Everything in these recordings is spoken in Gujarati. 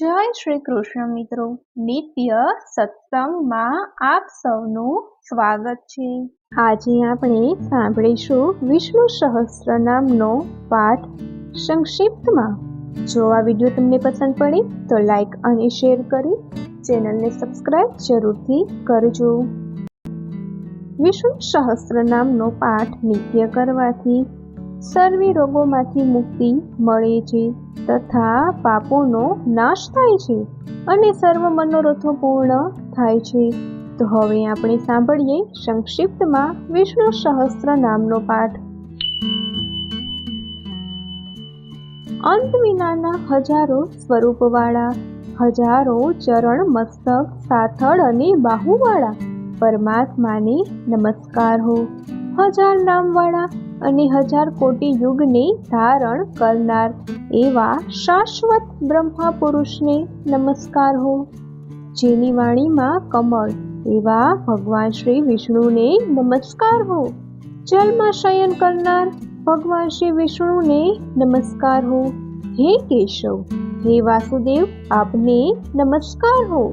જય શ્રી કૃષ્ણ મિત્રો, નિત્ય સત્સંગમાં આપ સૌનું સ્વાગત છે। આજે આપણે સાંભળીશું વિષ્ણુ સહસ્ત્રનામનો પાઠ સંક્ષિપ્તમાં। જો આ વિડીયો તમને પસંદ પડે તો લાઈક અને શેર કરી ચેનલને સબસ્ક્રાઇબ જરૂરથી કરજો। વિષ્ણુ સહસ્ત્રનામનો પાઠ નિત્ય કરવાથી સર્વે રોગોમાંથી મુક્તિ મળે છે તથા પાપોનો નાશ થાય છે અને સર્વ મનોરથો પૂર્ણ થાય છે। તો હવે આપણે સાંભળીએ સંક્ષિપ્તમાં વિષ્ણુ સહસ્ત્ર નામનો પાઠ। અંત વિનાના હજારો સ્વરૂપવાળા, હજારો ચરણ મસ્તક સાથળ અને બાહુવાળા પરમાત્માને નમસ્કાર હો। હજાર નામવાળા અને હજાર કોટી યુગને ધારણ કરનાર એવા શાશ્વત બ્રહ્મા પુરુષને નમસ્કાર હો। જેની વાણીમાં કમળ એવા ભગવાન શ્રી વિષ્ણુને નમસ્કાર હો। જલમાં શયન કરનાર ભગવાન શ્રી વિષ્ણુને નમસ્કાર હો। હે કેશવ, હે વાસુદેવ, આપને નમસ્કાર હો।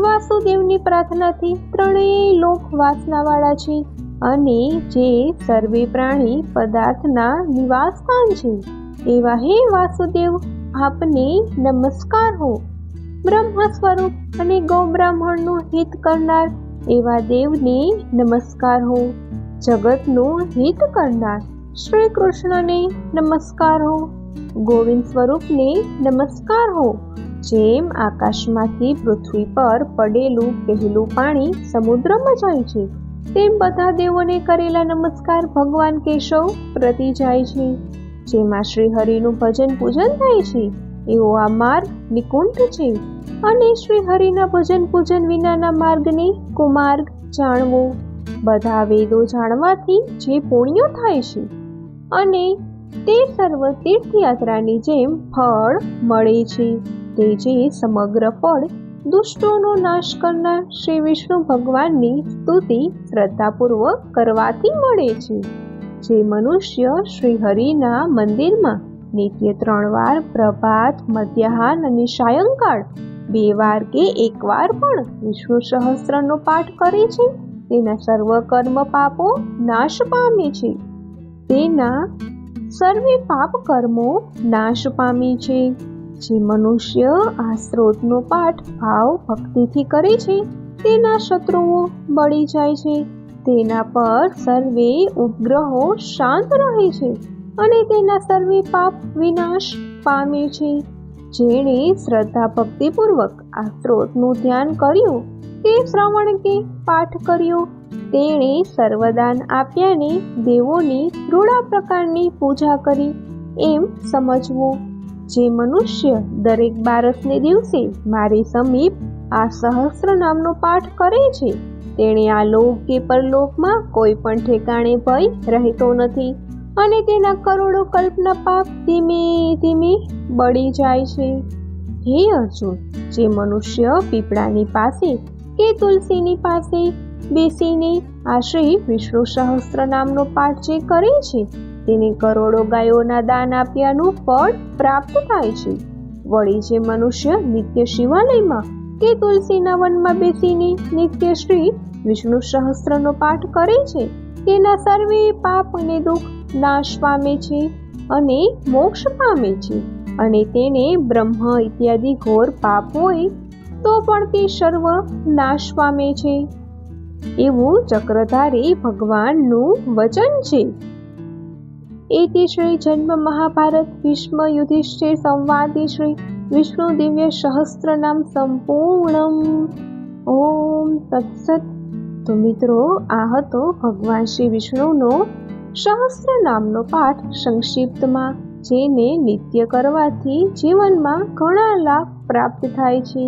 વાસુદેવની પ્રાર્થનાથી ત્રણેય લોક વાસનાવાળા છે અને જે સર્વે પ્રાણી પદાર્થના નિવાસસ્થાન છે એવા હે વાસુદેવ, આપને નમસ્કાર હો। બ્રહ્મ સ્વરૂપ અને ગૌ બ્રાહ્મણનું હિત કરનાર એવા દેવને નમસ્કાર હો। જગતનું હિત કરનાર શ્રી કૃષ્ણને નમસ્કાર હો। ગોવિંદ સ્વરૂપને નમસ્કાર હો। જેમ આકાશમાંથી પૃથ્વી પર પડેલું પહેલું પાણી સમુદ્રમાં જાય છે તેમ બધા દેવોને કરેલા નમસ્કાર ભગવાન કેશવ પ્રતિ જાય છે। જેમાં શ્રી હરિનું ભજન પૂજન થાય છે એવો આ માર્ગ નિકુંઠ છે અને શ્રી હરિના ભજન પૂજન વિનાના માર્ગને કુમાર્ગ જાણવો। બધા વેદો જાણવાથી જે પુણ્યો થાય છે અને તે સર્વ તીર્થયાત્રાની જેમ ફળ મળે છે, તે જે સમગ્ર ફળ દુષ્ટોનો નાશ કરનાર શ્રી વિષ્ણુ ભગવાનની સ્તુતિ શ્રદ્ધાપૂર્વક કરવાથી મળે છે। જે મનુષ્ય શ્રી હરિના મંદિરમાં નિત્ય 3 વાર પ્રભાત, મધ્યાહન અને સાયંકાળ 2 વાર કે 1 વાર પણ વિષ્ણુ સહસ્ત્રનો પાઠ કરે છે તેના સર્વ કર્મ પાપો નાશ પામે છે। તેના સર્વે પાપ કર્મો નાશ પામી છે। જે મનુષ્ય આ સ્ત્રોતનો પાઠ ભાવ ભક્તિથી કરે છે તેના શત્રુઓ બળી જાય છે, તેના પર સર્વે ઉપગ્રહો શાંત રહે છે અને તેના સર્વે પાપ વિનાશ પામે છે। જેણે શ્રદ્ધા ભક્તિપૂર્વક આ સ્ત્રોતનું ધ્યાન કર્યું કે શ્રવણ કે પાઠ કર્યો તેણે સર્વદાન આપ્યાને દેવોની રૂડા પ્રકારની પૂજા કરી એમ સમજવું। જે મનુષ્ય દરેક બારસને દિવસે મારી સમીપ આ સહસ્ત્ર નામનો પાઠ કરે છે તેણે આ લોક કે પરલોકમાં કોઈ પણ ઠેકાણે ભય રહેતો નથી અને તેના કરોડો કલ્પના પાપ ધીમે ધીમે બળી જાય છે। હે અર્જુન, જે મનુષ્ય પીપળાની પાસે કે તુલસીની પાસે બેસીને આ શ્રી વિષ્ણુ સહસ્ત્ર નામનો પાઠ જે કરે છે તેને કરોડો ગાયોના દાન આપ્યાનું ફળ પ્રાપ્ત થાય છે। વળી જે મનુષ્ય નિત્ય શિવાલયમાં કે તુલસીના વનમાં બેસીને નિત્ય શ્રી વિષ્ણુ સહસ્ત્રનો પાઠ કરે છે તેના સર્વે પાપ અને દુઃખ નાશ પામે છે અને મોક્ષ પામે છે અને તેને બ્રહ્મ ઇત્યાદિ ઘોર પાપ હોય તો પણ તે સર્વ નાશ પામે છે એવું ચક્રધારી ભગવાનનું વચન છે। એતિ શ્રી જન્મ મહાભારત ભીષ્મ યુધિષ્ઠિર સંવાદે શ્રી વિષ્ણુ દિવ્ય સહસ્ત્ર નામ સંપૂર્ણમ। ઓમ તત્સત। તો મિત્રો, આ હતો ભગવાન શ્રી વિષ્ણુનો સહસ્ત્ર નામનો પાઠ સંક્ષિપ્તમાં, જેને નિત્ય કરવાથી જીવનમાં ઘણા લાભ પ્રાપ્ત થાય છે।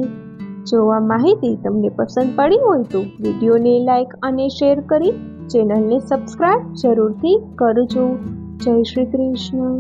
જો આ માહિતી તમને પસંદ પડી હોય તો વિડીયોને લાઈક અને શેર કરી ચેનલને સબસ્ક્રાઇબ જરૂરથી કરજો। જય શ્રી કૃષ્ણ।